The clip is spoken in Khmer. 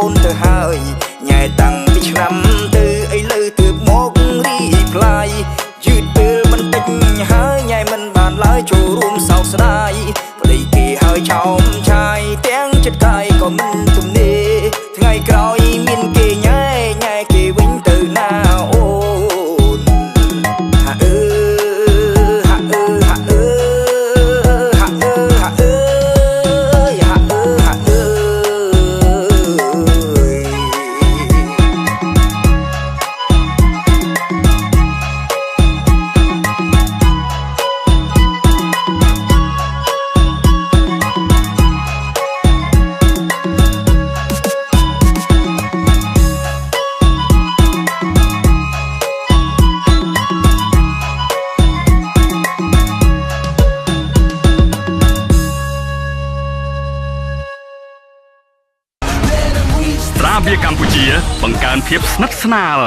នទៅហើយញ៉ែតាំងពីឆ្នាំទៅអីលើទើបមករីផ្លាយយឺតពេលបន្តិចហើយញ៉ែមិនបានឡើយចូលរួមសោកស្ដាយប្តីគេហើយឆោមឆាយទាំងចិត្តកាយក៏មិនទំនេរថ្ងៃក្រោយមានគេញ៉ែគេវិញទៅណាអូនហាអើហាអើហាអើហាអើហាអើហាអើហាអើត្រាបៀរកម្ពុជាបង្កើនភាពស្និទ្ធស្នាល